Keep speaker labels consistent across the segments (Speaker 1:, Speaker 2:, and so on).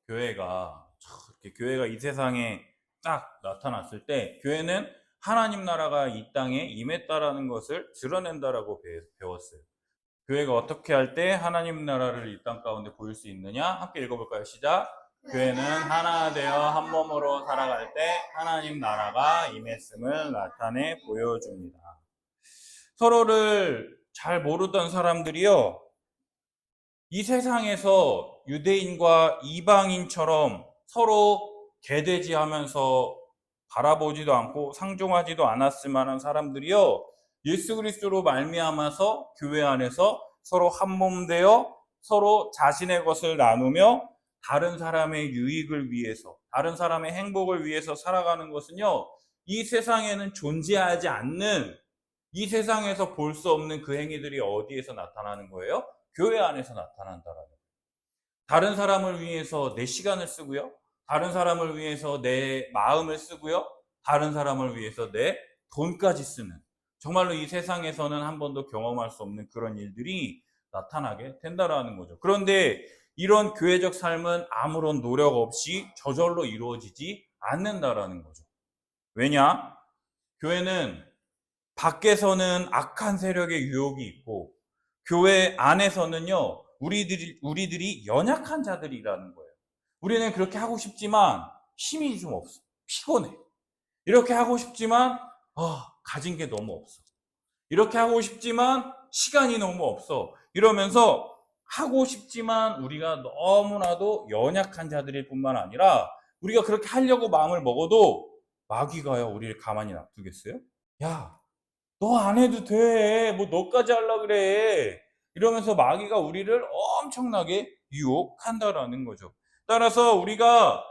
Speaker 1: 교회가 이 세상에 딱 나타났을 때 교회는 하나님 나라가 이 땅에 임했다라는 것을 드러낸다라고 배웠어요. 교회가 어떻게 할 때 하나님 나라를 이 땅 가운데 보일 수 있느냐? 함께 읽어볼까요? 시작. 교회는 하나 되어 한 몸으로 살아갈 때 하나님 나라가 임했음을 나타내 보여줍니다. 서로를 잘 모르던 사람들이요, 이 세상에서 유대인과 이방인처럼 서로 개돼지하면서 바라보지도 않고 상종하지도 않았을 만한 사람들이요, 예수 그리스도로 말미암아서 교회 안에서 서로 한 몸 되어 서로 자신의 것을 나누며 다른 사람의 유익을 위해서, 다른 사람의 행복을 위해서 살아가는 것은요, 이 세상에는 존재하지 않는, 이 세상에서 볼 수 없는 그 행위들이 어디에서 나타나는 거예요? 교회 안에서 나타난다라는 거예요. 다른 사람을 위해서 내 시간을 쓰고요, 다른 사람을 위해서 내 마음을 쓰고요, 다른 사람을 위해서 내 돈까지 쓰는, 정말로 이 세상에서는 한 번도 경험할 수 없는 그런 일들이 나타나게 된다라는 거죠. 그런데 이런 교회적 삶은 아무런 노력 없이 저절로 이루어지지 않는다라는 거죠. 왜냐? 교회는 밖에서는 악한 세력의 유혹이 있고 교회 안에서는요, 우리들이 연약한 자들이라는 거예요. 우리는 그렇게 하고 싶지만 힘이 좀 없어. 피곤해. 이렇게 하고 싶지만 가진 게 너무 없어. 이렇게 하고 싶지만 시간이 너무 없어. 이러면서 하고 싶지만 우리가 너무나도 연약한 자들일 뿐만 아니라 우리가 그렇게 하려고 마음을 먹어도 마귀가요, 우리를 가만히 놔두겠어요? 야, 너 안 해도 돼. 뭐 너까지 하려 그래. 이러면서 마귀가 우리를 엄청나게 유혹한다라는 거죠. 따라서 우리가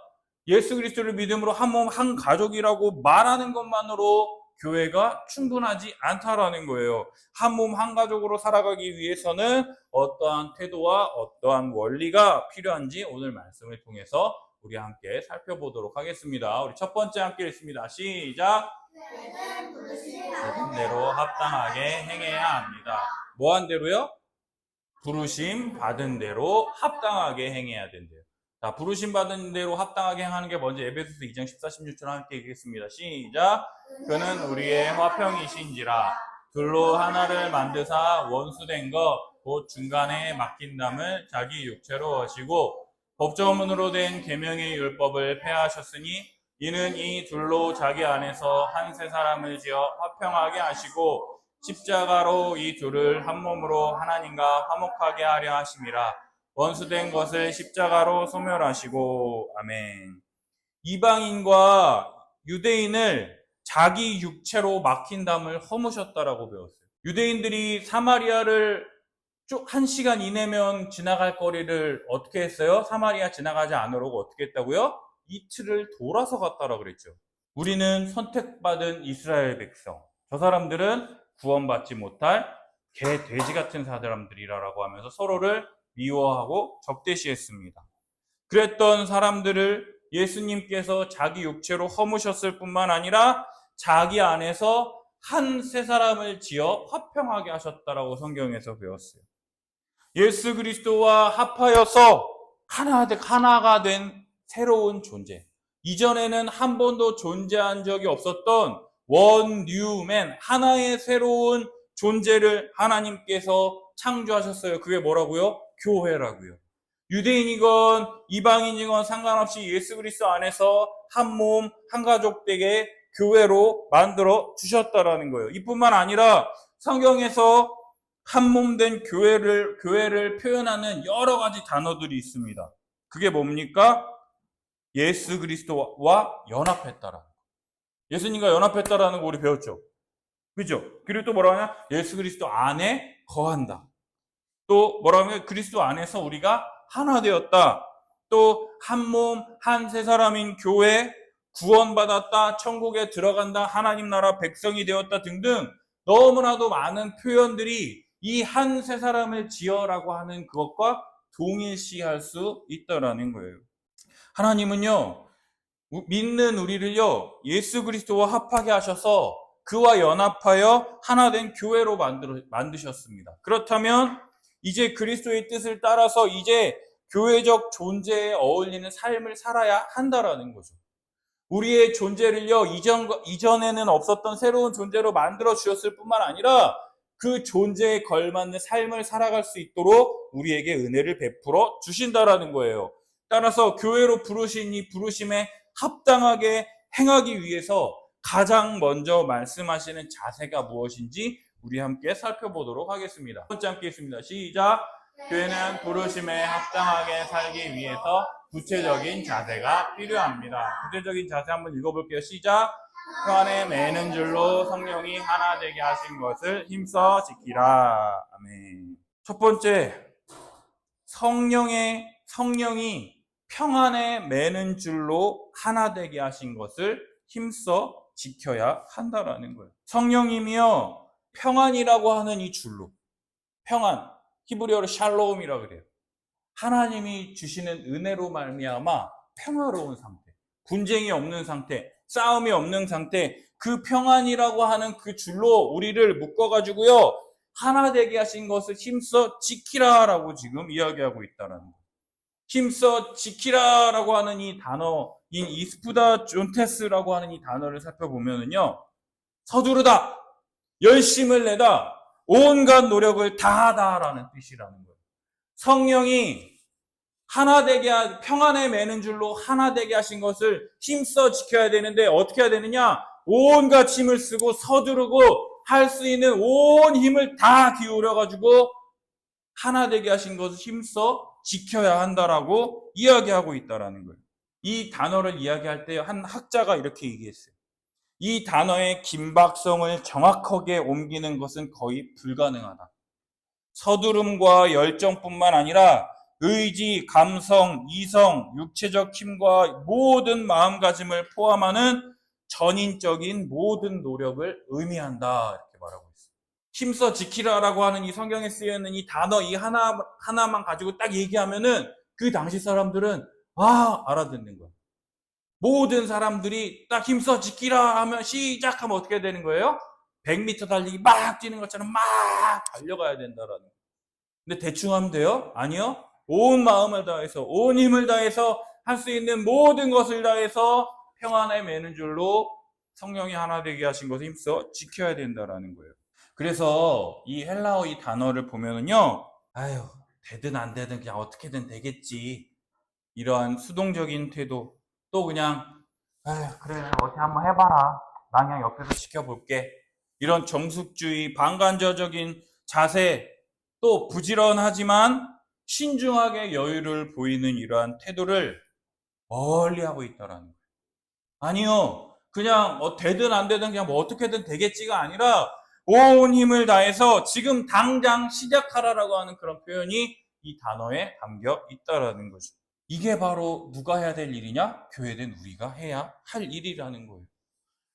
Speaker 1: 예수 그리스도를 믿음으로 한 몸, 한 가족이라고 말하는 것만으로 교회가 충분하지 않다라는 거예요. 한 몸, 한 가족으로 살아가기 위해서는 어떠한 태도와 어떠한 원리가 필요한지 오늘 말씀을 통해서 우리 함께 살펴보도록 하겠습니다. 우리 첫 번째 함께 읽습니다. 시작. 부르신 대로 합당하게 행해야 합니다. 뭐 한 대로요? 부르심 받은 대로 합당하게 행해야 된대요. 자, 부르심 받은 대로 합당하게 행하는 게 먼저 에베소서 2장 14, 16절 함께 읽겠습니다. 시작. 그는 우리의 화평이신지라 둘로 하나를 만드사 원수된 것 곧 중간에 막힌 담을 자기 육체로 하시고 법조문으로 된 계명의 율법을 폐하셨으니 이는 이 둘로 자기 안에서 한 세 사람을 지어 화평하게 하시고 십자가로 이 둘을 한 몸으로 하나님과 화목하게 하려 하심이라. 원수된 것을 십자가로 소멸하시고. 아멘. 이방인과 유대인을 자기 육체로 막힌 담을 허무셨다라고 배웠어요. 유대인들이 사마리아를 쭉 1시간 이내면 지나갈 거리를 어떻게 했어요? 사마리아 지나가지 않으려고 어떻게 했다고요? 이틀을 돌아서 갔다라고 그랬죠. 우리는 선택받은 이스라엘 백성, 저 사람들은 구원받지 못할 개, 돼지 같은 사람들이라고 하면서 서로를 미워하고 적대시했습니다. 그랬던 사람들을 예수님께서 자기 육체로 허무셨을 뿐만 아니라 자기 안에서 한 세 사람을 지어 화평하게 하셨다라고 성경에서 배웠어요. 예수 그리스도와 합하여서 하나가 된 새로운 존재. 이전에는 한 번도 존재한 적이 없었던 원 뉴맨, 하나의 새로운 존재를 하나님께서 창조하셨어요. 그게 뭐라고요? 교회라고요. 유대인이건 이방인이건 상관없이 예수 그리스도 안에서 한 몸, 한 가족 되게 교회로 만들어 주셨다라는 거예요. 이뿐만 아니라 성경에서 한 몸 된 교회를 표현하는 여러 가지 단어들이 있습니다. 그게 뭡니까? 예수 그리스도와 연합했다라는 거. 예수님과 연합했다라는 거 우리 배웠죠? 그죠? 그리고 또 뭐라고 하냐? 예수 그리스도 안에 거한다. 또 뭐라고 하면 그리스도 안에서 우리가 하나 되었다. 또 한 몸, 한 세 사람인 교회, 구원받았다, 천국에 들어간다, 하나님 나라 백성이 되었다 등등 너무나도 많은 표현들이 이 한 세 사람을 지어라고 하는 그것과 동일시할 수 있다라는 거예요. 하나님은요, 믿는 우리를요, 예수 그리스도와 합하게 하셔서 그와 연합하여 하나 된 교회로 만드셨습니다. 그렇다면 이제 그리스도의 뜻을 따라서 이제 교회적 존재에 어울리는 삶을 살아야 한다라는 거죠. 우리의 존재를요, 이전에는 없었던 새로운 존재로 만들어 주셨을 뿐만 아니라 그 존재에 걸맞는 삶을 살아갈 수 있도록 우리에게 은혜를 베풀어 주신다라는 거예요. 따라서 교회로 부르신 이 부르심에 합당하게 행하기 위해서 가장 먼저 말씀하시는 자세가 무엇인지 우리 함께 살펴보도록 하겠습니다. 첫 번째 함께 있습니다. 시작! 교회는 부르심에 합당하게 살기 위해서 구체적인 자세가 필요합니다. 구체적인 자세 한번 읽어볼게요. 시작! 그 안에 매는 줄로 성령이 하나 되게 하신 것을 힘써 지키라. 아멘. 첫 번째, 성령이 평안에 매는 줄로 하나 되게 하신 것을 힘써 지켜야 한다라는 거예요. 성령님이요, 평안이라고 하는 이 줄로, 평안, 히브리어로 샬롬이라고 그래요. 하나님이 주시는 은혜로 말미암아 평화로운 상태, 분쟁이 없는 상태, 싸움이 없는 상태, 그 평안이라고 하는 그 줄로 우리를 묶어가지고요, 하나 되게 하신 것을 힘써 지키라라고 지금 이야기하고 있다는 거예요. 힘써 지키라라고 하는 이 단어인 이스푸다 존테스라고 하는 이 단어를 살펴보면은요, 서두르다, 열심을 내다, 온갖 노력을 다하다라는 뜻이라는 거예요. 성령이 하나 되게 평안에 매는 줄로 하나 되게 하신 것을 힘써 지켜야 되는데 어떻게 해야 되느냐? 온갖 힘을 쓰고 서두르고 할 수 있는 온 힘을 다 기울여가지고 하나 되게 하신 것을 힘써 지켜야 한다라고 이야기하고 있다라는 거예요. 이 단어를 이야기할 때 한 학자가 이렇게 얘기했어요. 이 단어의 긴박성을 정확하게 옮기는 것은 거의 불가능하다. 서두름과 열정뿐만 아니라 의지, 감성, 이성, 육체적 힘과 모든 마음가짐을 포함하는 전인적인 모든 노력을 의미한다. 이렇게 말하고 있어요. 힘써 지키라라고 하는 이 성경에 쓰여있는 이 단어 이 하나만 가지고 딱 얘기하면은 그 당시 사람들은 알아듣는 거예요. 모든 사람들이 딱 힘써 지키라 하면 시작하면 어떻게 되는 거예요? 100m 달리기 막 뛰는 것처럼 막 달려가야 된다라는 거예요. 근데 대충 하면 돼요? 아니요. 온 마음을 다해서, 온 힘을 다해서 할 수 있는 모든 것을 다해서 평안에 매는 줄로 성령이 하나 되게 하신 것을 힘써 지켜야 된다라는 거예요. 그래서 이 헬라어 이 단어를 보면은요, 되든 안 되든 그냥 어떻게든 되겠지. 이러한 수동적인 태도, 또 그냥, 그래, 어떻게 한번 해봐라. 나 그냥 옆에서 지켜볼게. 이런 정숙주의, 반간접적인 자세, 또 부지런하지만 신중하게 여유를 보이는 이러한 태도를 멀리 하고 있다라는 거예요. 아니요. 그냥 되든 안 되든 그냥 뭐 어떻게든 되겠지가 아니라 온 힘을 다해서 지금 당장 시작하라라고 하는 그런 표현이 이 단어에 담겨 있다라는 거죠. 이게 바로 누가 해야 될 일이냐? 교회된 우리가 해야 할 일이라는 거예요.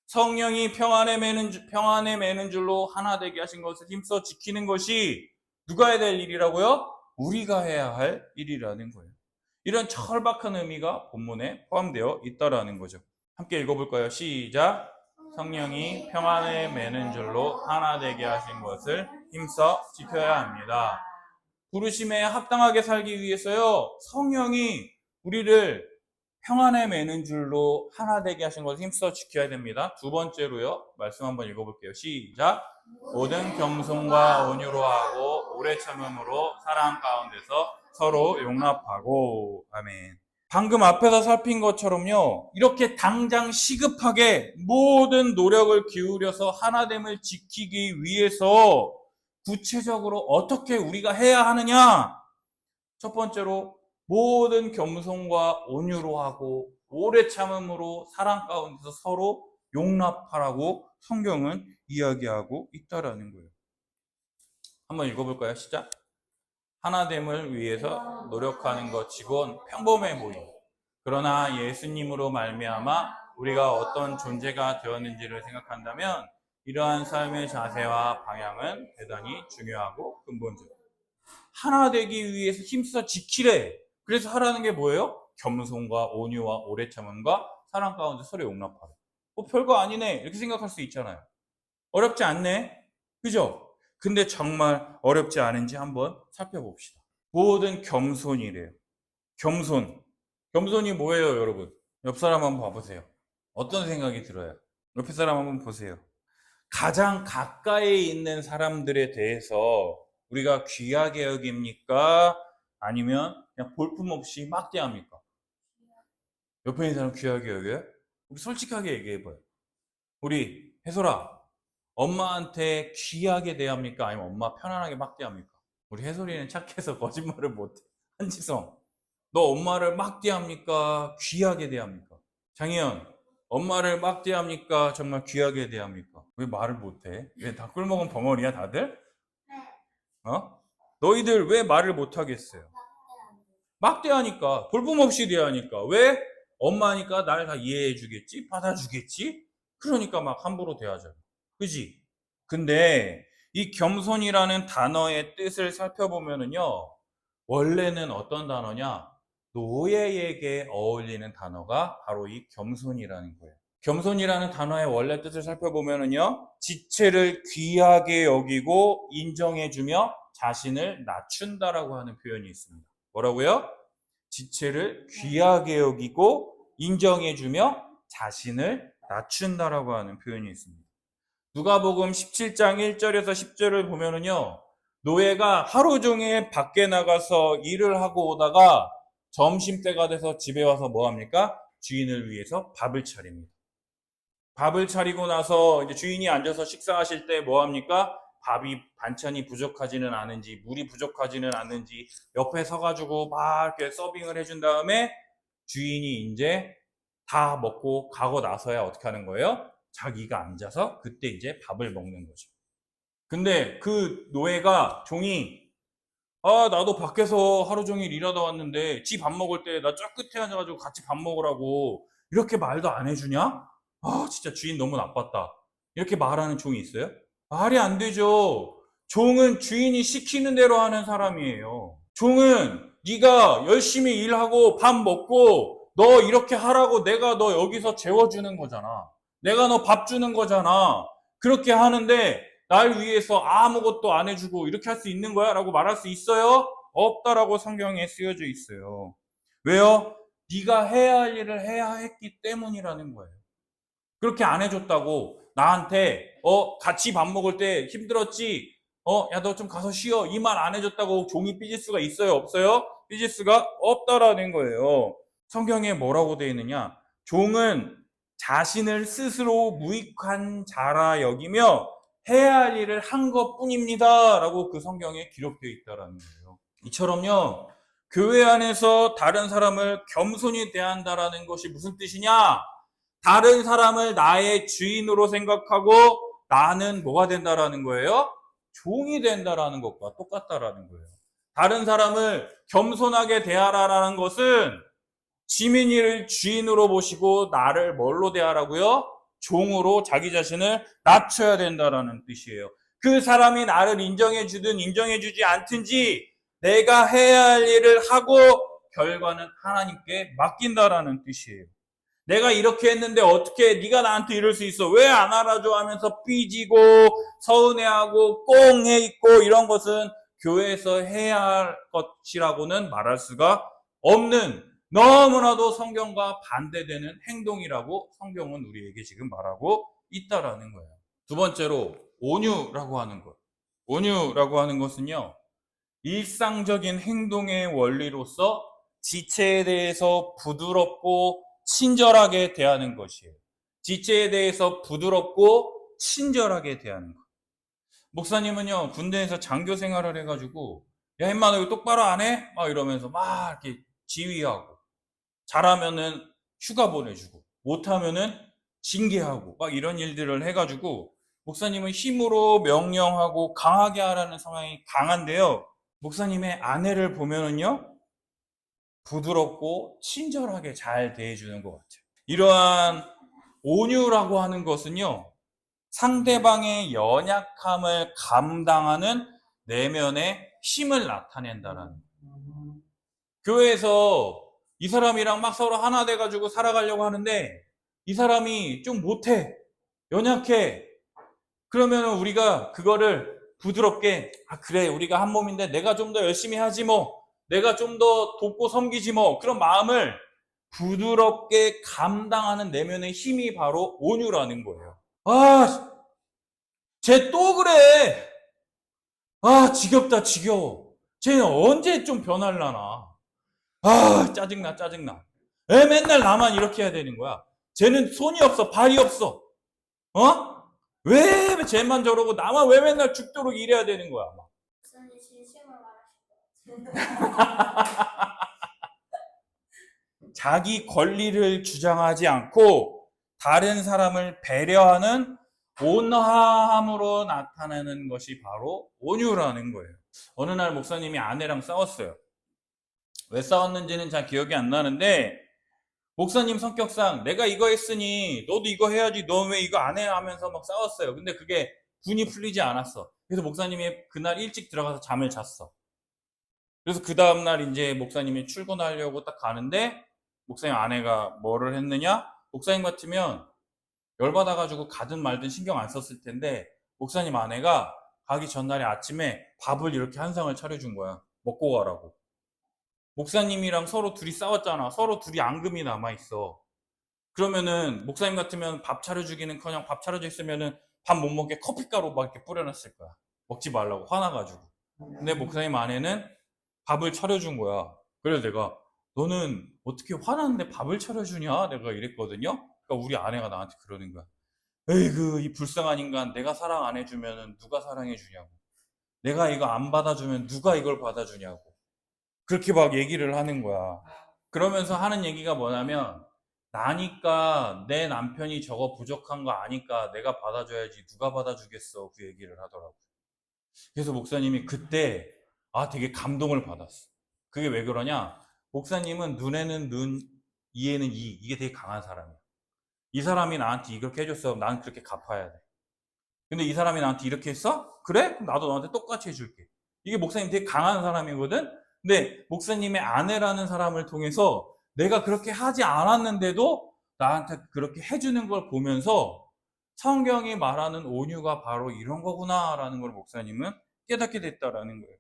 Speaker 1: 성령이 평안에 매는 줄로 하나 되게 하신 것을 힘써 지키는 것이 누가 해야 될 일이라고요? 우리가 해야 할 일이라는 거예요. 이런 철박한 의미가 본문에 포함되어 있다라는 거죠. 함께 읽어볼까요? 시작! 성령이 평안에 매는 줄로 하나 되게 하신 것을 힘써 지켜야 합니다. 부르심에 합당하게 살기 위해서요, 성령이 우리를 평안에 매는 줄로 하나 되게 하신 것을 힘써 지켜야 됩니다. 두 번째로요, 말씀 한번 읽어볼게요. 시작! 모든 겸손과 온유로 하고 오래 참음으로 사랑 가운데서 서로 용납하고. 아멘. 방금 앞에서 살핀 것처럼요, 이렇게 당장 시급하게 모든 노력을 기울여서 하나됨을 지키기 위해서 구체적으로 어떻게 우리가 해야 하느냐? 첫 번째로 모든 겸손과 온유로 하고 오래 참음으로 사랑 가운데서 서로 용납하라고 성경은 이야기하고 있다라는 거예요. 한번 읽어볼까요? 시작. 하나됨을 위해서 노력하는 것치곤 평범해 보임. 그러나 예수님으로 말미암아 우리가 어떤 존재가 되었는지를 생각한다면 이러한 삶의 자세와 방향은 대단히 중요하고 근본적이에요. 하나 되기 위해서 힘써 지키래. 그래서 하라는 게 뭐예요? 겸손과 온유와 오래 참음과 사랑 가운데 서로 용납하래. 별거 아니네 이렇게 생각할 수 있잖아요. 어렵지 않네. 그죠? 근데 정말 어렵지 않은지 한번 살펴봅시다. 모든 겸손이래요. 겸손. 겸손이 뭐예요, 여러분? 옆 사람 한번 봐보세요. 어떤 생각이 들어요? 옆에 사람 한번 보세요. 가장 가까이 있는 사람들에 대해서 우리가 귀하게 여깁니까? 아니면 그냥 볼품없이 막대합니까? 옆에 있는 사람 귀하게 여겨요? 우리 솔직하게 얘기해봐요. 우리 혜솔아, 엄마한테 귀하게 대합니까? 아니면 엄마 편안하게 막대합니까? 우리 혜솔이는 착해서 거짓말을 못해. 한지성, 너 엄마를 막대합니까? 귀하게 대합니까? 장희연, 엄마를 막대합니까? 정말 귀하게 대합니까? 왜 말을 못해? 왜 다 꿀먹은 벙어리야 다들? 어? 너희들 왜 말을 못하겠어요? 막대하니까, 볼품없이 대하니까. 왜? 엄마니까 날 다 이해해 주겠지? 받아주겠지? 그러니까 막 함부로 대하잖아. 그지? 근데 이 겸손이라는 단어의 뜻을 살펴보면은요, 원래는 어떤 단어냐? 노예에게 어울리는 단어가 바로 이 겸손이라는 거예요. 겸손이라는 단어의 원래 뜻을 살펴보면은요, 지체를 귀하게 여기고 인정해주며 자신을 낮춘다라고 하는 표현이 있습니다. 뭐라고요? 지체를 귀하게 여기고 인정해주며 자신을 낮춘다라고 하는 표현이 있습니다. 누가복음 17장 1절에서 10절을 보면은요, 노예가 하루 종일 밖에 나가서 일을 하고 오다가 점심때가 돼서 집에 와서 뭐 합니까? 주인을 위해서 밥을 차립니다. 밥을 차리고 나서 이제 주인이 앉아서 식사하실 때 뭐 합니까? 반찬이 부족하지는 않은지, 물이 부족하지는 않은지 옆에 서가지고 막 이렇게 서빙을 해준 다음에 주인이 이제 다 먹고 가고 나서야 어떻게 하는 거예요? 자기가 앉아서 그때 이제 밥을 먹는 거죠. 근데 그 노예가 종이 나도 밖에서 하루 종일 일하다 왔는데 지 밥 먹을 때 나 저 끝에 앉아가지고 같이 밥 먹으라고 이렇게 말도 안 해주냐? 진짜 주인 너무 나빴다. 이렇게 말하는 종이 있어요? 말이 안 되죠. 종은 주인이 시키는 대로 하는 사람이에요. 종은 네가 열심히 일하고 밥 먹고 너 이렇게 하라고 내가 너 여기서 재워주는 거잖아. 내가 너 밥 주는 거잖아. 그렇게 하는데 날 위해서 아무것도 안 해주고 이렇게 할 수 있는 거야? 라고 말할 수 있어요? 없다라고 성경에 쓰여져 있어요. 왜요? 네가 해야 할 일을 해야 했기 때문이라는 거예요. 그렇게 안 해줬다고 나한테 같이 밥 먹을 때 힘들었지? 야 너 좀 가서 쉬어. 이 말 안 해줬다고 종이 삐질 수가 있어요? 없어요? 삐질 수가 없다라는 거예요. 성경에 뭐라고 되어 있느냐? 종은 자신을 스스로 무익한 자라 여기며 해야 할 일을 한 것뿐입니다. 라고 그 성경에 기록되어 있다라는 거예요. 이처럼요, 교회 안에서 다른 사람을 겸손히 대한다라는 것이 무슨 뜻이냐? 다른 사람을 나의 주인으로 생각하고 나는 뭐가 된다라는 거예요? 종이 된다라는 것과 똑같다라는 거예요. 다른 사람을 겸손하게 대하라라는 것은 지민이를 주인으로 보시고 나를 뭘로 대하라고요? 종으로 자기 자신을 낮춰야 된다라는 뜻이에요. 그 사람이 나를 인정해주든 인정해주지 않든지 내가 해야 할 일을 하고 결과는 하나님께 맡긴다라는 뜻이에요. 내가 이렇게 했는데 어떻게 네가 나한테 이럴 수 있어? 왜 안 알아줘? 하면서 삐지고 서운해하고 꽁해 있고 이런 것은 교회에서 해야 할 것이라고는 말할 수가 없는 너무나도 성경과 반대되는 행동이라고 성경은 우리에게 지금 말하고 있다라는 거예요. 두 번째로 온유라고 하는 것. 온유라고 하는 것은요, 일상적인 행동의 원리로서 지체에 대해서 부드럽고 친절하게 대하는 것이에요. 지체에 대해서 부드럽고 친절하게 대하는 것. 목사님은요, 군대에서 장교 생활을 해가지고, 야, 임마, 너 이거 똑바로 안 해? 막 이러면서 막 이렇게 지휘하고, 잘하면은 휴가 보내주고, 못하면은 징계하고, 막 이런 일들을 해가지고, 목사님은 힘으로 명령하고 강하게 하라는 성향이 강한데요. 목사님의 아내를 보면은요, 부드럽고 친절하게 잘 대해주는 것 같아요. 이러한 온유라고 하는 것은요, 상대방의 연약함을 감당하는 내면의 힘을 나타낸다라는 거예요. 교회에서 이 사람이랑 막 서로 하나 돼가지고 살아가려고 하는데 이 사람이 좀 못해, 연약해. 그러면 우리가 그거를 부드럽게 그래 우리가 한 몸인데 내가 좀 더 열심히 하지 뭐 내가 좀 더 돕고 섬기지 뭐. 그런 마음을 부드럽게 감당하는 내면의 힘이 바로 온유라는 거예요. 아, 쟤 또 그래. 아, 지겹다, 지겨워. 쟤는 언제 좀 변할라나. 아, 짜증나, 짜증나. 왜 맨날 나만 이렇게 해야 되는 거야? 쟤는 손이 없어, 발이 없어. 어? 왜 쟤만 저러고 나만 왜 맨날 죽도록 일해야 되는 거야? 막.
Speaker 2: 목사님 진심을 말하신 것 같아요.
Speaker 1: 자기 권리를 주장하지 않고 다른 사람을 배려하는 온화함으로 나타나는 것이 바로 온유라는 거예요. 어느 날 목사님이 아내랑 싸웠어요. 왜 싸웠는지는 잘 기억이 안 나는데 목사님 성격상 내가 이거 했으니 너도 이거 해야지 너 왜 이거 안 해 하면서 막 싸웠어요. 근데 그게 분이 풀리지 않았어. 그래서 목사님이 그날 일찍 들어가서 잠을 잤어. 그래서 그 다음날 이제 목사님이 출근하려고 딱 가는데 목사님 아내가 뭐를 했느냐? 목사님 같으면 열받아가지고 가든 말든 신경 안 썼을 텐데 목사님 아내가 가기 전날에 아침에 밥을 이렇게 한 상을 차려준 거야. 먹고 가라고. 목사님이랑 서로 둘이 싸웠잖아. 서로 둘이 앙금이 남아있어. 그러면은 목사님 같으면 밥 차려주기는커녕 밥 차려져 있으면은 밥 못 먹게 커피가루 막 이렇게 뿌려놨을 거야. 먹지 말라고 화나가지고. 근데 목사님 아내는 밥을 차려준 거야. 그래서 내가 너는 어떻게 화났는데 밥을 차려주냐? 내가 이랬거든요. 그러니까 우리 아내가 나한테 그러는 거야. 에이그 이 불쌍한 인간 내가 사랑 안 해주면은 누가 사랑해 주냐고. 내가 이거 안 받아주면 누가 이걸 받아주냐고. 그렇게 막 얘기를 하는 거야. 그러면서 하는 얘기가 뭐냐면 나니까 내 남편이 저거 부족한 거 아니까 내가 받아줘야지 누가 받아주겠어 그 얘기를 하더라고. 그래서 목사님이 그때 되게 감동을 받았어. 그게 왜 그러냐? 목사님은 눈에는 눈, 이에는 이 이게 되게 강한 사람이야. 이 사람이 나한테 이렇게 해줬어. 난 그렇게 갚아야 돼. 근데 이 사람이 나한테 이렇게 했어? 그래? 그럼 나도 너한테 똑같이 해줄게. 이게 목사님 되게 강한 사람이거든? 근데 목사님의 아내라는 사람을 통해서 내가 그렇게 하지 않았는데도 나한테 그렇게 해주는 걸 보면서 성경이 말하는 온유가 바로 이런 거구나라는 걸 목사님은 깨닫게 됐다라는 거예요.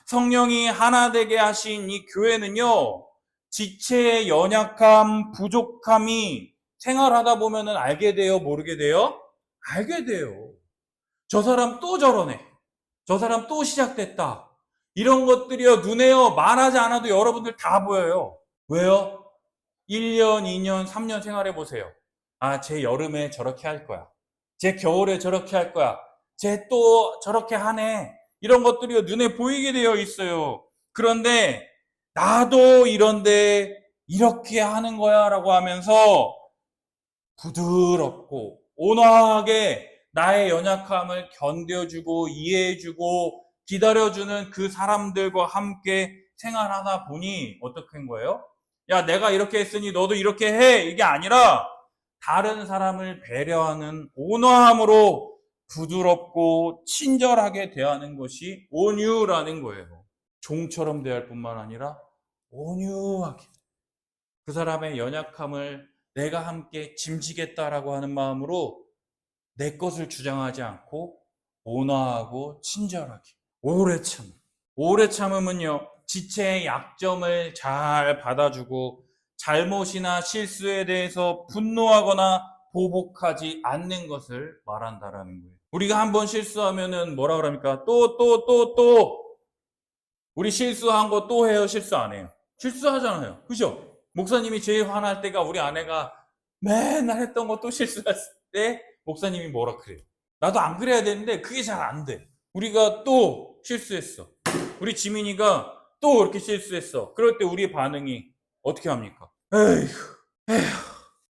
Speaker 1: 성령이 하나 되게 하신 이 교회는요, 지체의 연약함, 부족함이 생활하다 보면은 알게 돼요, 모르게 돼요? 알게 돼요. 저 사람 또 저러네. 저 사람 또 시작됐다. 이런 것들이요, 눈에요, 말하지 않아도 여러분들 다 보여요. 왜요? 1년, 2년, 3년 생활해 보세요. 쟤 여름에 저렇게 할 거야. 쟤 겨울에 저렇게 할 거야. 쟤 또 저렇게 하네. 이런 것들이 눈에 보이게 되어 있어요. 그런데 나도 이런데 이렇게 하는 거야 라고 하면서 부드럽고 온화하게 나의 연약함을 견뎌주고 이해해주고 기다려주는 그 사람들과 함께 생활하다 보니 어떻게 된 거예요? 야, 내가 이렇게 했으니 너도 이렇게 해. 이게 아니라 다른 사람을 배려하는 온화함으로 부드럽고 친절하게 대하는 것이 온유라는 거예요. 종처럼 대할 뿐만 아니라 온유하게 그 사람의 연약함을 내가 함께 짐지겠다라고 하는 마음으로 내 것을 주장하지 않고 온화하고 친절하게 오래 참. 오래 참음은요, 지체의 약점을 잘 받아주고 잘못이나 실수에 대해서 분노하거나 보복하지 않는 것을 말한다라는 거예요. 우리가 한번 실수하면은 뭐라 그럽니까? 또. 우리 실수한 거 또 해요? 실수 안 해요? 실수하잖아요. 그죠? 목사님이 제일 화날 때가 우리 아내가 맨날 했던 거 또 실수했을 때 목사님이 뭐라 그래요? 나도 안 그래야 되는데 그게 잘 안 돼. 우리가 또 실수했어. 우리 지민이가 또 이렇게 실수했어. 그럴 때 우리의 반응이 어떻게 합니까? 에휴,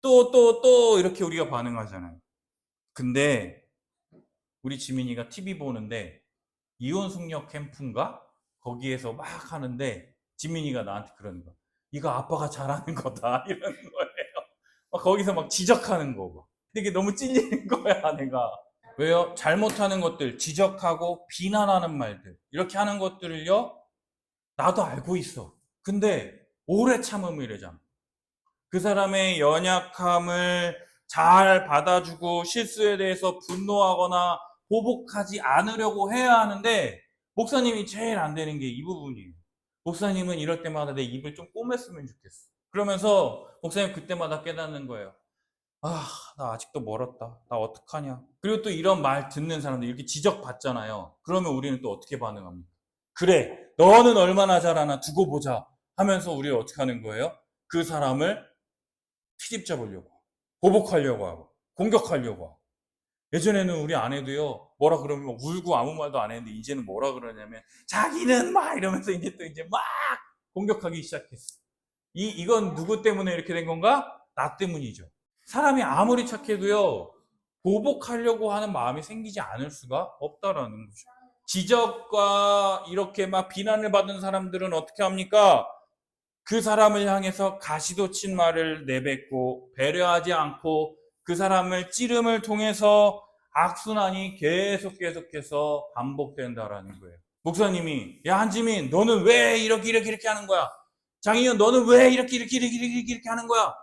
Speaker 1: 또 이렇게 우리가 반응하잖아요. 근데 우리 지민이가 TV 보는데 이혼 숙녀 캠프인가? 거기에서 막 하는데 지민이가 나한테 그러는 거야. 이거 아빠가 잘하는 거다 이러는 거예요. 막 거기서 막 지적하는 거. 근데 이게 너무 찔리는 거야 내가. 왜요? 잘못하는 것들, 지적하고 비난하는 말들 이렇게 하는 것들을요 나도 알고 있어. 근데 오래 참음이래잖아. 그 사람의 연약함을 잘 받아주고 실수에 대해서 분노하거나 보복하지 않으려고 해야 하는데 목사님이 제일 안 되는 게 이 부분이에요. 목사님은 이럴 때마다 내 입을 좀 꼬맸으면 좋겠어. 그러면서 목사님 그때마다 깨닫는 거예요. 아, 나 아직도 멀었다. 나 어떡하냐. 그리고 또 이런 말 듣는 사람들 이렇게 지적받잖아요. 그러면 우리는 또 어떻게 반응합니까? 그래, 너는 얼마나 잘하나 두고 보자 하면서 우리가 어떻게 하는 거예요? 그 사람을 트집 잡으려고, 보복하려고 하고, 공격하려고 하고. 예전에는 우리 아내도요, 뭐라 그러면 막 울고 아무 말도 안 했는데, 이제는 뭐라 그러냐면, 자기는 막 이러면서 이제 막 공격하기 시작했어. 이건 누구 때문에 이렇게 된 건가? 나 때문이죠. 사람이 아무리 착해도요, 보복하려고 하는 마음이 생기지 않을 수가 없다라는 거죠. 지적과 이렇게 막 비난을 받은 사람들은 어떻게 합니까? 그 사람을 향해서 가시돋친 말을 내뱉고 배려하지 않고 그 사람을 찌름을 통해서 악순환이 계속해서 반복된다라는 거예요. 목사님이 야 한지민 너는 왜 이렇게 하는 거야? 장희연 너는 왜 이렇게 하는 거야?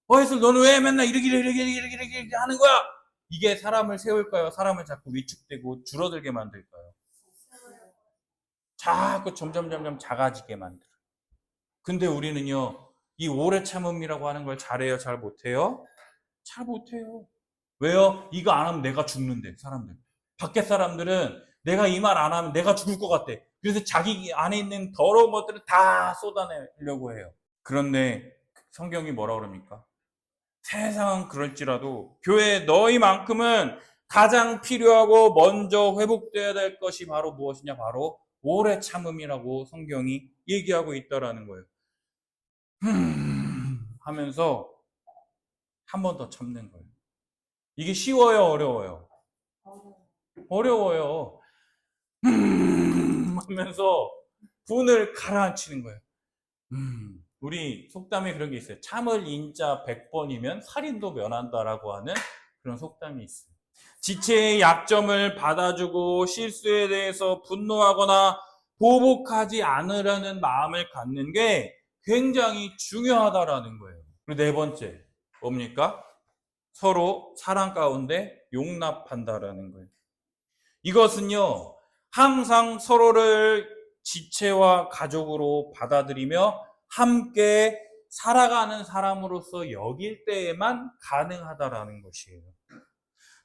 Speaker 1: 어혜슬 너는 왜 맨날 이렇게 하는 거야? 이게 사람을 세울까요? 사람을 자꾸 위축되고 줄어들게 만들까요? 자꾸 점점 작아지게 만들어요. 근데 우리는요, 이 오래 참음이라고 하는 걸 잘해요? 잘 못해요? 잘 못해요. 왜요? 이거 안 하면 내가 죽는데, 사람들. 밖에 사람들은 내가 이 말 안 하면 내가 죽을 것 같아. 그래서 자기 안에 있는 더러운 것들을 다 쏟아내려고 해요. 그런데 성경이 뭐라 그럽니까? 세상은 그럴지라도 교회 너희만큼은 가장 필요하고 먼저 회복되어야 될 것이 바로 무엇이냐? 바로 오래 참음이라고 성경이 얘기하고 있다라는 거예요. 하면서 한 번 더 참는 거예요. 이게 쉬워요, 어려워요? 어려워요. 하면서 분을 가라앉히는 거예요. 우리 속담에 그런 게 있어요. 참을 인자 100번이면 살인도 면한다라고 하는 그런 속담이 있어요. 지체의 약점을 받아주고 실수에 대해서 분노하거나 보복하지 않으려는 마음을 갖는 게 굉장히 중요하다라는 거예요. 그리고 네 번째, 뭡니까? 서로 사랑 가운데 용납한다라는 거예요. 이것은요, 항상 서로를 지체와 가족으로 받아들이며 함께 살아가는 사람으로서 여길 때에만 가능하다라는 것이에요.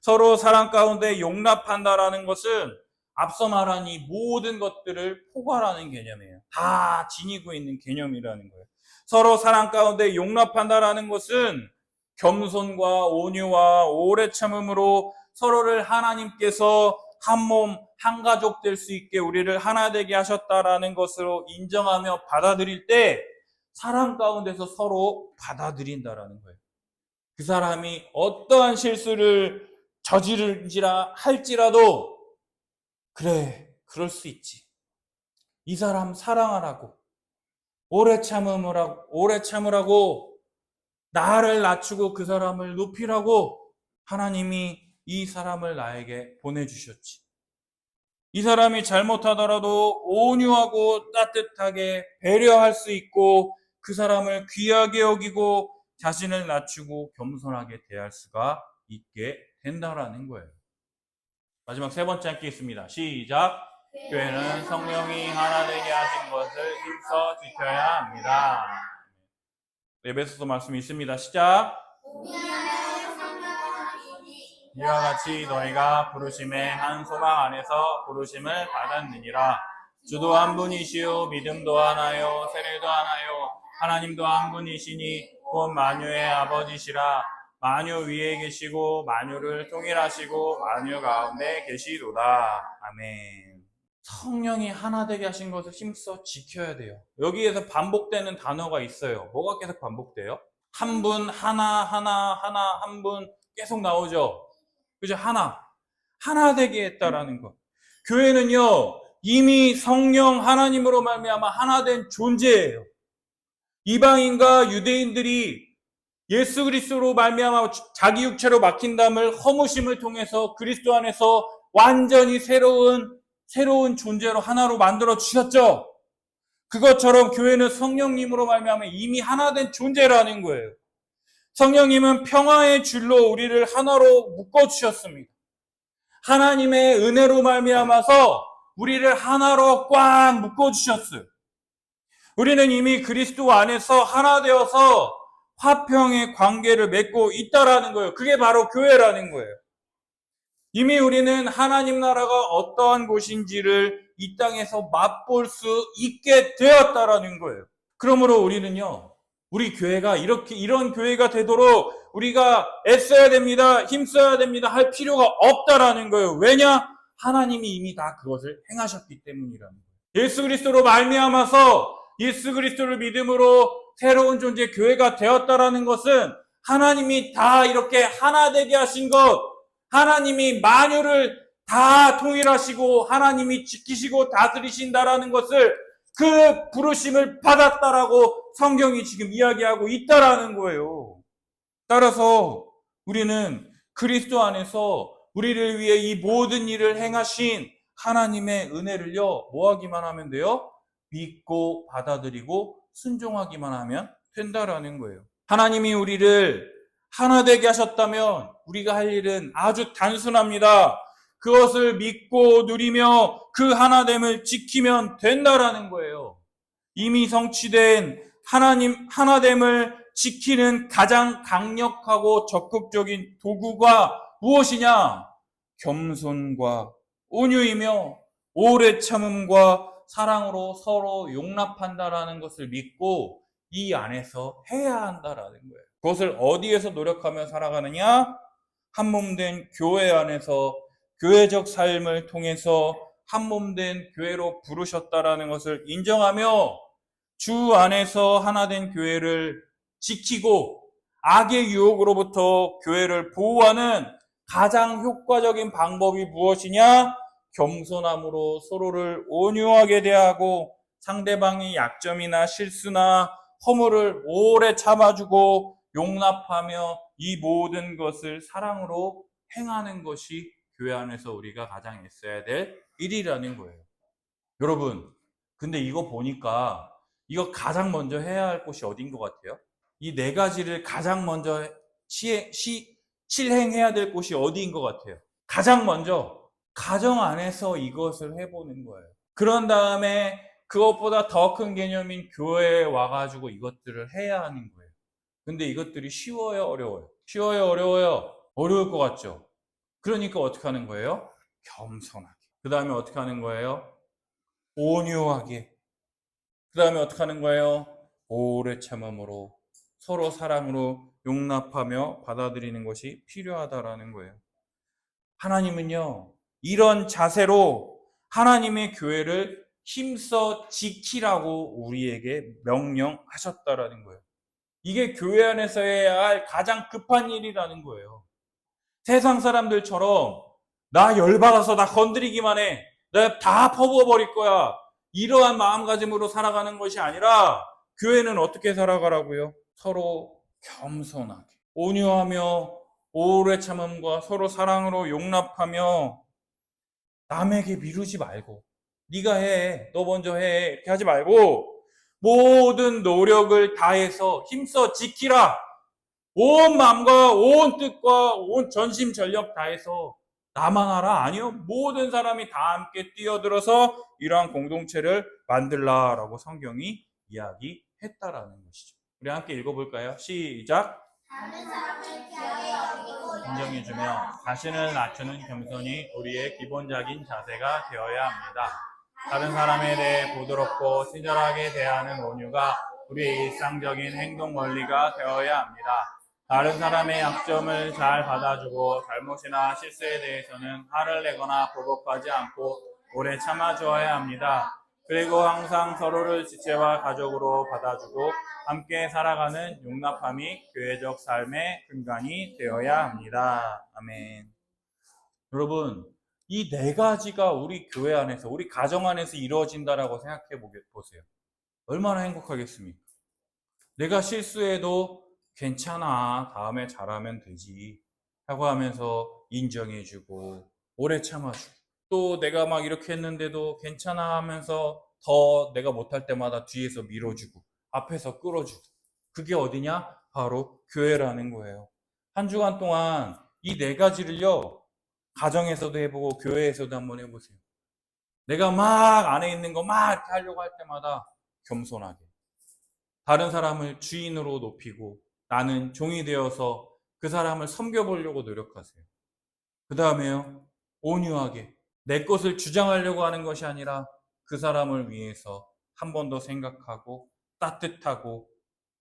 Speaker 1: 서로 사랑 가운데 용납한다라는 것은 앞서 말한 이 모든 것들을 포괄하는 개념이에요. 다 지니고 있는 개념이라는 거예요. 서로 사랑 가운데 용납한다라는 것은 겸손과 온유와 오래 참음으로 서로를 하나님께서 한 몸, 한 가족 될 수 있게 우리를 하나 되게 하셨다라는 것으로 인정하며 받아들일 때 사랑 가운데서 서로 받아들인다라는 거예요. 그 사람이 어떠한 실수를 저지르지라 할지라도 그래, 그럴 수 있지. 이 사람 사랑하라고 오래 참으라고 나를 낮추고 그 사람을 높이라고 하나님이 이 사람을 나에게 보내주셨지. 이 사람이 잘못하더라도 온유하고 따뜻하게 배려할 수 있고 그 사람을 귀하게 여기고 자신을 낮추고 겸손하게 대할 수가 있게 된다라는 거예요. 마지막 세 번째 함께 있습니다. 시작. 교회는 성령이 하나 되게 하신 것을 힘써 지켜야 합니다. 에베소서 말씀이 있습니다. 시작. 이와 같이 너희가 부르심의 한 소망 안에서 부르심을 받았느니라. 주도 한 분이시요 믿음도 하나요 세례도 하나요 하나님도 한 분이시니 곧 만유의 아버지시라. 만유 위에 계시고 만유를 통일하시고 만유 가운데 계시도다. 아멘. 성령이 하나 되게 하신 것을 힘써 지켜야 돼요. 여기에서 반복되는 단어가 있어요. 뭐가 계속 반복돼요? 한 분, 하나, 한 분 계속 나오죠. 그죠? 하나 되게 했다라는 것. 교회는요, 이미 성령 하나님으로 말미암아 하나 된 존재예요. 이방인과 유대인들이 예수 그리스도로 말미암아 자기 육체로 막힌 담을 허무심을 통해서 그리스도 안에서 완전히 새로운 존재로 하나로 만들어 주셨죠. 그것처럼 교회는 성령님으로 말미암아 이미 하나 된 존재라는 거예요. 성령님은 평화의 줄로 우리를 하나로 묶어 주셨습니다. 하나님의 은혜로 말미암아서 우리를 하나로 꽉 묶어 주셨어요. 우리는 이미 그리스도 안에서 하나 되어서 화평의 관계를 맺고 있다라는 거예요. 그게 바로 교회라는 거예요. 이미 우리는 하나님 나라가 어떠한 곳인지를 이 땅에서 맛볼 수 있게 되었다라는 거예요. 그러므로 우리는요, 우리 교회가 이런 교회가 되도록 우리가 애써야 됩니다, 힘써야 됩니다 할 필요가 없다라는 거예요. 왜냐? 하나님이 이미 다 그것을 행하셨기 때문이라는 거예요. 예수 그리스도로 말미암아서 예수 그리스도를 믿음으로 새로운 존재 교회가 되었다라는 것은 하나님이 다 이렇게 하나 되게 하신 것, 하나님이 만유를 다 통일하시고 하나님이 지키시고 다스리신다라는 것을 그 부르심을 받았다라고 성경이 지금 이야기하고 있다라는 거예요. 따라서 우리는 그리스도 안에서 우리를 위해 이 모든 일을 행하신 하나님의 은혜를요, 뭐 하기만 하면 돼요? 믿고 받아들이고 순종하기만 하면 된다라는 거예요. 하나님이 우리를 하나 되게 하셨다면 우리가 할 일은 아주 단순합니다. 그것을 믿고 누리며 그 하나됨을 지키면 된다라는 거예요. 이미 성취된 하나님 하나됨을 지키는 가장 강력하고 적극적인 도구가 무엇이냐? 겸손과 온유이며 오래 참음과 사랑으로 서로 용납한다라는 것을 믿고 이 안에서 해야 한다라는 거예요. 그것을 어디에서 노력하며 살아가느냐? 한 몸 된 교회 안에서 교회적 삶을 통해서 한 몸 된 교회로 부르셨다라는 것을 인정하며 주 안에서 하나 된 교회를 지키고 악의 유혹으로부터 교회를 보호하는 가장 효과적인 방법이 무엇이냐? 겸손함으로 서로를 온유하게 대하고 상대방의 약점이나 실수나 허물을 오래 참아주고 용납하며 이 모든 것을 사랑으로 행하는 것이 교회 안에서 우리가 가장 애써야 될 일이라는 거예요. 여러분, 근데 이거 보니까 이거 가장 먼저 해야 할 곳이 어딘 것 같아요? 이 네 가지를 가장 먼저 실행해야 될 곳이 어디인 것 같아요? 가장 먼저 가정 안에서 이것을 해보는 거예요. 그런 다음에 그것보다 더 큰 개념인 교회에 와가지고 이것들을 해야 하는 거예요. 근데 이것들이 쉬워요, 어려워요? 쉬워요, 어려워요? 어려울 것 같죠? 그러니까 어떻게 하는 거예요? 겸손하게. 그 다음에 어떻게 하는 거예요? 온유하게. 그 다음에 어떻게 하는 거예요? 오래 참음으로 서로 사랑으로 용납하며 받아들이는 것이 필요하다라는 거예요. 하나님은요, 이런 자세로 하나님의 교회를 힘써 지키라고 우리에게 명령하셨다라는 거예요. 이게 교회 안에서 해야 할 가장 급한 일이라는 거예요. 세상 사람들처럼 나 열받아서 나 건드리기만 해. 내가 다 퍼부어버릴 거야. 이러한 마음가짐으로 살아가는 것이 아니라 교회는 어떻게 살아가라고요? 서로 겸손하게 온유하며 오래 참음과 서로 사랑으로 용납하며 남에게 미루지 말고 네가 해, 너 먼저 해 이렇게 하지 말고 모든 노력을 다해서 힘써 지키라. 온 마음과 온 뜻과 온 전심 전력 다해서 나만 하라? 아니요. 모든 사람이 다 함께 뛰어들어서 이러한 공동체를 만들라라고 성경이 이야기했다라는 것이죠. 우리 함께 읽어볼까요? 시작.
Speaker 2: 다른 사람을 귀하게 여기고
Speaker 1: 인정해주며 자신을 낮추는 겸손이 우리의 기본적인 자세가 되어야 합니다. 다른 사람에 대해 부드럽고 친절하게 대하는 온유가 우리의 일상적인 행동 원리가 되어야 합니다. 다른 사람의 약점을 잘 받아주고 잘못이나 실수에 대해서는 화를 내거나 보복하지 않고 오래 참아주어야 합니다. 그리고 항상 서로를 지체와 가족으로 받아주고 함께 살아가는 용납함이 교회적 삶의 근간이 되어야 합니다. 아멘. 여러분, 이 네 가지가 우리 교회 안에서, 우리 가정 안에서 이루어진다라고 생각해 보세요. 얼마나 행복하겠습니까? 내가 실수해도 괜찮아, 다음에 잘하면 되지 하고 하면서 인정해주고 오래 참아주고, 또 내가 막 이렇게 했는데도 괜찮아 하면서 더 내가 못할 때마다 뒤에서 밀어주고 앞에서 끌어주고, 그게 어디냐? 바로 교회라는 거예요. 한 주간 동안 이 네 가지를요, 가정에서도 해보고 교회에서도 한번 해보세요. 내가 막 안에 있는 거 막 이렇게 하려고 할 때마다 겸손하게 다른 사람을 주인으로 높이고 나는 종이 되어서 그 사람을 섬겨보려고 노력하세요. 그 다음에요, 온유하게 내 것을 주장하려고 하는 것이 아니라 그 사람을 위해서 한 번 더 생각하고 따뜻하고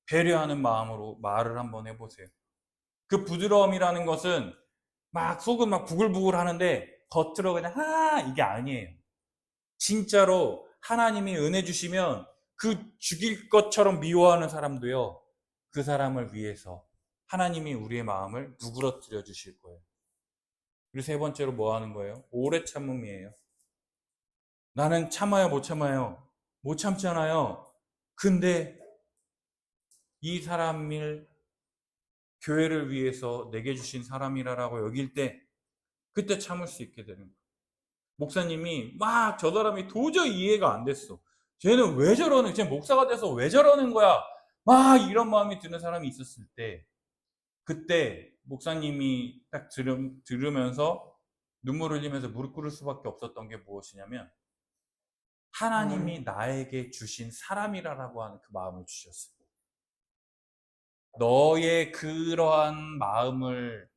Speaker 1: 배려하는 마음으로 말을 한번 해보세요. 그 부드러움이라는 것은 막 속은 막 부글부글 하는데 겉으로 그냥 이게 아니에요. 진짜로 하나님이 은혜 주시면 그 죽일 것처럼 미워하는 사람도요, 그 사람을 위해서 하나님이 우리의 마음을 누그러뜨려 주실 거예요. 그리고 세 번째로 뭐 하는 거예요? 오래 참음이에요. 나는 참아요, 못 참아요? 못 참잖아요. 근데 이 사람을 교회를 위해서 내게 주신 사람이라고 여길 때 그때 참을 수 있게 되는 거예요. 목사님이 막 저 사람이 도저히 이해가 안 됐어. 쟤는 왜 저러는, 쟤 목사가 돼서 왜 저러는 거야? 막 이런 마음이 드는 사람이 있었을 때, 그때 목사님이 딱 들으면서 눈물을 흘리면서 무릎 꿇을 수밖에 없었던 게 무엇이냐면, 하나님이 나에게 주신 사람이라고 하는 그 마음을 주셨어요. 너의 그러한 마음을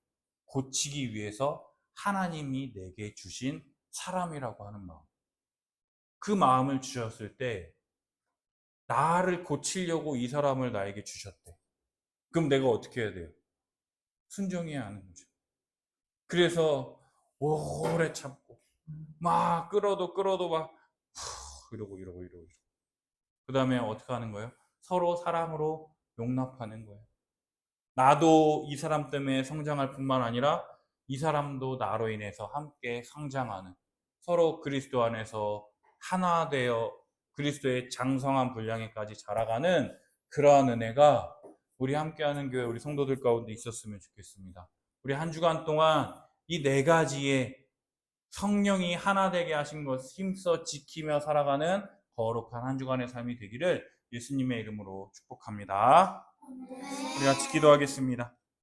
Speaker 1: 고치기 위해서 하나님이 내게 주신 사람이라고 하는 마음. 그 마음을 주셨을 때 나를 고치려고 이 사람을 나에게 주셨대. 그럼 내가 어떻게 해야 돼요? 순종해야 하는 거죠. 그래서 오래 참고 막 끌어도 막 이러고 그 다음에 어떻게 하는 거예요? 서로 사랑으로 용납하는 거예요. 나도 이 사람 때문에 성장할 뿐만 아니라 이 사람도 나로 인해서 함께 성장하는, 서로 그리스도 안에서 하나 되어 그리스도의 장성한 분량에까지 자라가는 그러한 은혜가 우리 함께하는 교회 우리 성도들 가운데 있었으면 좋겠습니다. 우리 한 주간 동안 이 네 가지의 성령이 하나 되게 하신 것 힘써 지키며 살아가는 거룩한 한 주간의 삶이 되기를 예수님의 이름으로 축복합니다. 우리 같이 기도하겠습니다.